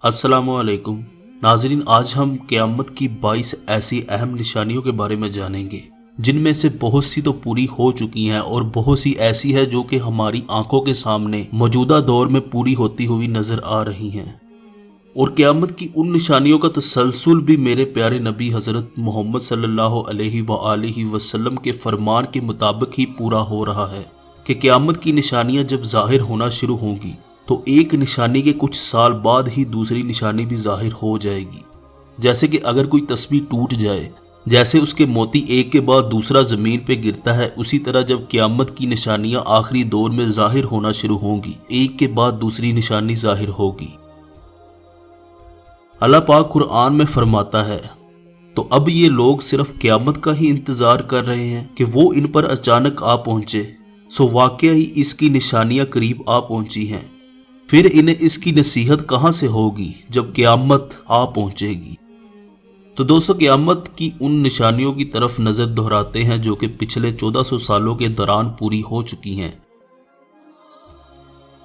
अस्सलामु अलैकुम नाज़रीन, आज हम क़यामत की 22 ऐसी अहम निशानियों के बारे में जानेंगे जिनमें से बहुत सी तो पूरी हो चुकी हैं और बहुत सी ऐसी है जो कि हमारी आंखों के सामने मौजूदा दौर में पूरी होती हुई नजर आ रही हैं। और क़यामत की उन निशानियों का तसलसल भी मेरे प्यारे नबी हज़रत मोहम्मद सल्लल्लाहु अलैहि वसल्लम के फरमान के मुताबिक ही पूरा हो रहा है कि क़यामत की निशानियां जब ज़ाहिर होना शुरू होंगी तो एक निशानी के कुछ साल बाद ही दूसरी निशानी भी ज़ाहिर हो जाएगी। जैसे कि अगर कोई तस्बीह टूट जाए, जैसे उसके मोती एक के बाद दूसरा ज़मीन पे गिरता है, उसी तरह जब क़यामत की निशानियां आखिरी दौर में ज़ाहिर होना शुरू होंगी, एक के बाद दूसरी निशानी ज़ाहिर होगी। अल्लाह पाक कुरान में फरमाता है, तो अब ये लोग सिर्फ क़यामत का ही इंतज़ार कर रहे हैं कि वो इन पर अचानक आ पहुँचे। सो वाकई ही इसकी निशानियां करीब आ पहुँची हैं। फिर इन्हें इसकी नसीहत कहां से होगी जब क़यामत आ पहुंचेगी। तो दोस्तों, क़यामत की उन निशानियों की तरफ नजर दोहराते हैं जो कि पिछले 1400 सालों के दौरान पूरी हो चुकी हैं।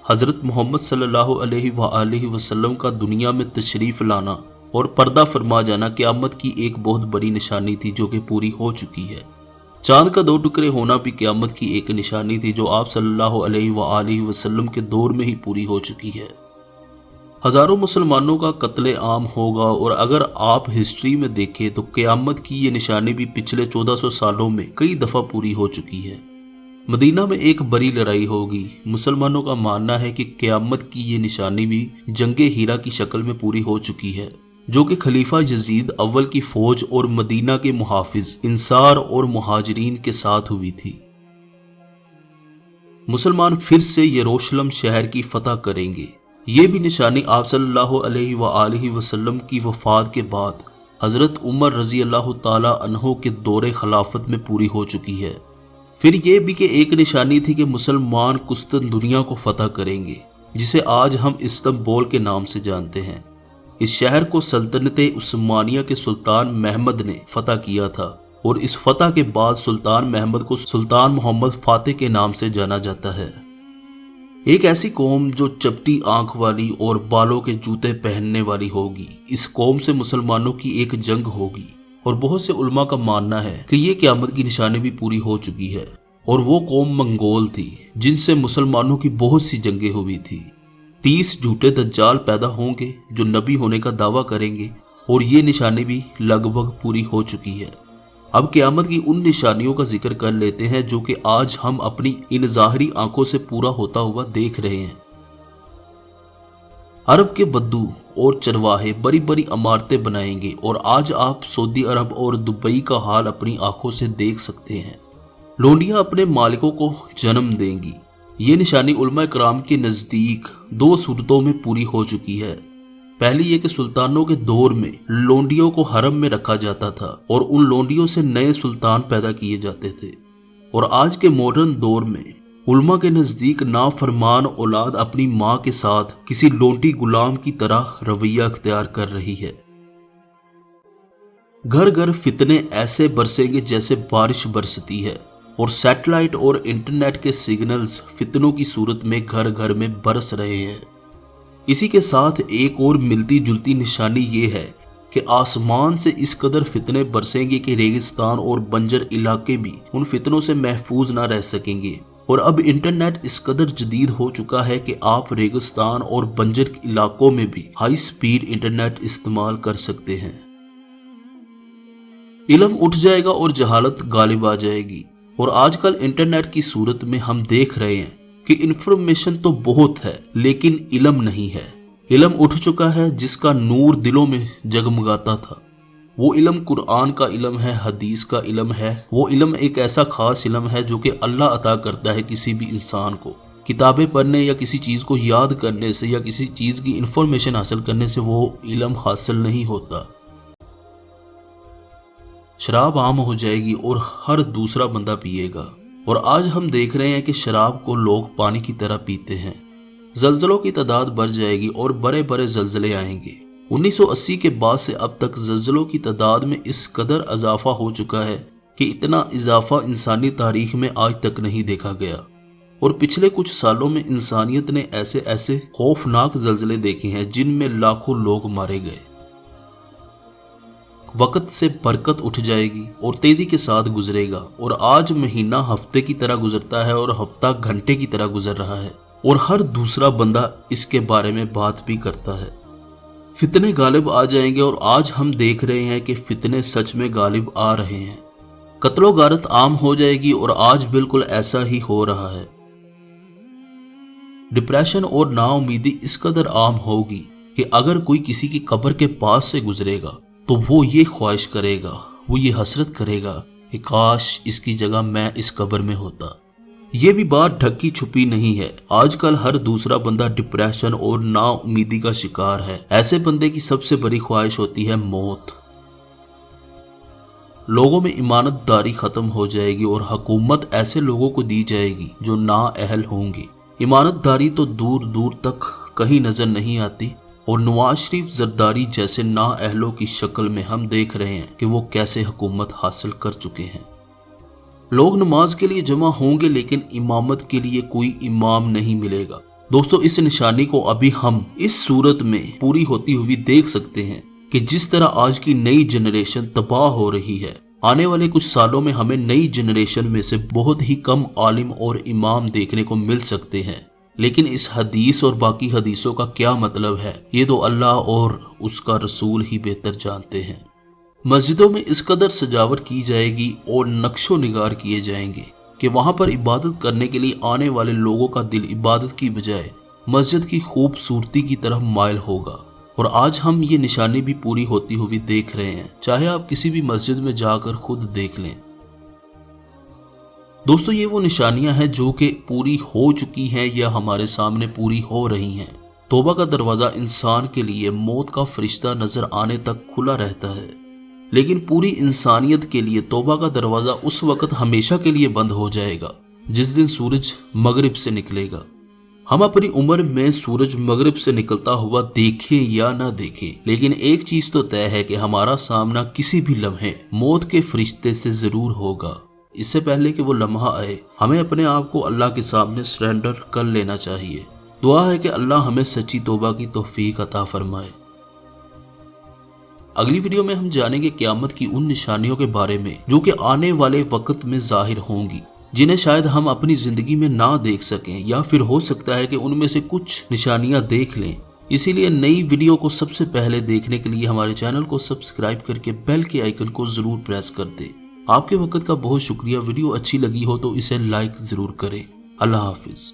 हजरत मोहम्मद सल्लल्लाहु अलैहि वसल्लम का दुनिया में तशरीफ लाना और पर्दा फरमा जाना क़यामत की एक बहुत बड़ी निशानी थी जो कि पूरी हो चुकी है। चांद का 2 टुकड़े होना भी क़यामत की एक निशानी थी जो आप सल्लल्लाहु अलैहि वसल्लम के दौर में ही पूरी हो चुकी है। हजारों मुसलमानों का कत्ले आम होगा और अगर आप हिस्ट्री में देखें तो क़यामत की ये निशानी भी पिछले 1400 सालों में कई दफ़ा पूरी हो चुकी है। मदीना में एक बड़ी लड़ाई होगी। मुसलमानों का मानना है कि क़यामत की ये निशानी भी जंगे हीरा की शक्ल में पूरी हो चुकी है, जो कि खलीफा यजीद अव्वल की फौज और मदीना के मुहाफिज इंसार और मुहाजिरीन के साथ हुई थी। मुसलमान फिर से यरूशलेम शहर की फतह करेंगे। ये भी निशानी आप सल्लल्लाहु अलैहि वसल्लम की वफात के बाद हजरत उमर रजी अल्लाह ताला अन्हो के दौरे खिलाफत में पूरी हो चुकी है। फिर ये भी कि एक निशानी थी कि मुसलमान कुस्तुनतुनिया को फतह करेंगे, जिसे आज हम इस्तांबुल के नाम से जानते हैं। इस शहर को सल्तनते उस्मानिया के सुल्तान महमद ने फतह किया था और इस फतह के बाद सुल्तान महमद को सुल्तान मोहम्मद फातेह के नाम से जाना जाता है। एक ऐसी कौम जो चपटी आंख वाली और बालों के जूते पहनने वाली होगी। इस कौम से मुसलमानों की एक जंग होगी और बहुत से उलमा का मानना है कि ये क़यामत की निशानी भी पूरी हो चुकी है। और वो कौम मंगोल थी जिनसे मुसलमानों की बहुत सी जंगें हुई थी। 30 झूठे दज्जाल पैदा होंगे जो नबी होने का दावा करेंगे और ये निशानी भी लगभग पूरी हो चुकी है। अब क़यामत की उन निशानियों का जिक्र कर लेते हैं जो कि आज हम अपनी इन ज़ाहरी आंखों से पूरा होता हुआ देख रहे हैं। अरब के बद्दू और चरवाहे बड़ी बड़ी इमारतें बनाएंगे और आज आप सऊदी अरब और दुबई का हाल अपनी आंखों से देख सकते हैं। लोंडियां अपने मालिकों को जन्म देंगी। ये निशानी उलमा कराम के नज़दीक 2 सूरतों में पूरी हो चुकी है। पहली ये कि सुल्तानों के दौर में लोंडियों को हरम में रखा जाता था और उन लोंडियों से नए सुल्तान पैदा किए जाते थे। और आज के मॉडर्न दौर में उलमा के नज़दीक नाफरमान औलाद अपनी माँ के साथ किसी लोंडी गुलाम की तरह रवैया अख्तियार कर रही है। घर घर फितने ऐसे बरसेंगे जैसे बारिश बरसती है और सैटेलाइट और इंटरनेट के सिग्नल्स फितनों की सूरत में घर घर में बरस रहे हैं। इसी के साथ एक और मिलती जुलती निशानी ये है कि आसमान से इस कदर फितने बरसेंगे कि रेगिस्तान और बंजर इलाके भी उन फितनों से महफूज ना रह सकेंगे। और अब इंटरनेट इस कदर जदीद हो चुका है कि आप रेगिस्तान और बंजर इलाकों में भी हाई स्पीड इंटरनेट इस्तेमाल कर सकते हैं। इल्म उठ जाएगा और जहालत गालिब आ जाएगी। और आजकल इंटरनेट की सूरत में हम देख रहे हैं कि इंफॉर्मेशन तो बहुत है लेकिन इल्म नहीं है। इल्म उठ चुका है जिसका नूर दिलों में जगमगाता था। वो इल्म कुरान का इल्म है, हदीस का इल्म है। वो इल्म एक ऐसा खास इल्म है जो कि अल्लाह अता करता है किसी भी इंसान को। किताबें पढ़ने या किसी चीज़ को याद करने से या किसी चीज़ की इंफॉर्मेशन हासिल करने से वो इल्म हासिल नहीं होता। शराब आम हो जाएगी और हर दूसरा बंदा पिएगा। और आज हम देख रहे हैं कि शराब को लोग पानी की तरह पीते हैं। जल्जलों की तादाद बढ़ जाएगी और बड़े बड़े जल्जले आएंगे। 1980 के बाद से अब तक जल्जलों की तादाद में इस कदर इजाफा हो चुका है कि इतना इजाफा इंसानी तारीख में आज तक नहीं देखा गया। اور پچھلے کچھ سالوں میں انسانیت نے ایسے ایسے خوفناک زلزلے دیکھے ہیں جن میں لاکھوں لوگ مارے گئے۔ وقت سے برکت اٹھ جائے گی اور تیزی کے ساتھ گزرے گا، اور آج مہینہ ہفتے کی طرح گزرتا ہے اور ہفتہ گھنٹے کی طرح گزر رہا ہے، اور ہر دوسرا بندہ اس کے بارے میں بات بھی کرتا ہے۔ فتنے غالب آ جائیں گے، اور آج ہم دیکھ رہے ہیں کہ فتنے سچ میں غالب آ رہے ہیں۔ قتل و غارت عام ہو جائے گی، اور آج بالکل ایسا ہی ہو رہا ہے۔ ڈپریشن اور نا امیدی اس قدر عام ہوگی کہ اگر کوئی کسی کی قبر کے پاس سے گزرے گا تو وہ یہ خواہش کرے گا، وہ یہ حسرت کرے گا کہ کاش اس کی جگہ میں اس قبر میں ہوتا۔ یہ بھی بات ڈھکی چھپی نہیں ہے، آج کل ہر دوسرا بندہ ڈپریشن اور نا امیدی کا شکار ہے۔ ایسے بندے کی سب سے بڑی خواہش ہوتی ہے موت۔ لوگوں میں امانت داری ختم ہو جائے گی، اور حکومت ایسے لوگوں کو دی جائے گی جو نا اہل ہوں گے۔ امانت داری تو دور دور تک کہیں نظر نہیں آتی، اور نواز شریف زرداری جیسے نا اہلوں کی شکل میں ہم دیکھ رہے ہیں کہ وہ کیسے حکومت حاصل کر چکے ہیں۔ لوگ نماز کے لیے جمع ہوں گے، لیکن امامت کے لیے کوئی امام نہیں ملے گا۔ دوستو، اس نشانی کو ابھی ہم اس صورت میں پوری ہوتی ہوئی دیکھ سکتے ہیں کہ جس طرح آج کی نئی جنریشن تباہ ہو رہی ہے، آنے والے کچھ سالوں میں ہمیں نئی جنریشن میں سے بہت ہی کم عالم اور امام دیکھنے کو مل سکتے ہیں۔ لیکن اس حدیث اور باقی حدیثوں کا کیا مطلب ہے، یہ تو اللہ اور اس کا رسول ہی بہتر جانتے ہیں۔ مسجدوں میں اس قدر سجاوٹ کی جائے گی اور نقش و نگار کیے جائیں گے کہ وہاں پر عبادت کرنے کے لیے آنے والے لوگوں کا دل عبادت کی بجائے مسجد کی خوبصورتی کی طرف مائل ہوگا، اور آج ہم یہ نشانی بھی پوری ہوتی ہوئی دیکھ رہے ہیں، چاہے آپ کسی بھی مسجد میں جا کر خود دیکھ لیں۔ دوستو، یہ وہ نشانیاں ہیں جو کہ پوری ہو چکی ہیں یا ہمارے سامنے پوری ہو رہی ہیں۔ توبہ کا دروازہ انسان کے لیے موت کا فرشتہ نظر آنے تک کھلا رہتا ہے، لیکن پوری انسانیت کے لیے توبہ کا دروازہ اس وقت ہمیشہ کے لیے بند ہو جائے گا جس دن سورج مغرب سے نکلے گا۔ ہم اپنی عمر میں سورج مغرب سے نکلتا ہوا دیکھیں یا نہ دیکھیں، لیکن ایک چیز تو طے ہے کہ ہمارا سامنا کسی بھی لمحے موت کے فرشتے سے ضرور ہوگا۔ اس سے پہلے کہ وہ لمحہ آئے، ہمیں اپنے آپ کو اللہ کے سامنے سرنڈر کر لینا چاہیے۔ دعا ہے کہ اللہ ہمیں سچی توبہ کی توفیق عطا فرمائے۔ اگلی ویڈیو میں ہم جانیں گے قیامت کی ان نشانیوں کے بارے میں جو کہ آنے والے وقت میں ظاہر ہوں گی، جنہیں شاید ہم اپنی زندگی میں نہ دیکھ سکیں، یا پھر ہو سکتا ہے کہ ان میں سے کچھ نشانیاں دیکھ لیں۔ اسی لیے نئی ویڈیو کو سب سے پہلے دیکھنے کے لیے ہمارے چینل کو سبسکرائب کر کے بیل کے آئیکن کو ضرور پریس کر دیں۔ آپ کے وقت کا بہت شکریہ۔ ویڈیو اچھی لگی ہو تو اسے لائک ضرور کریں۔ اللہ حافظ۔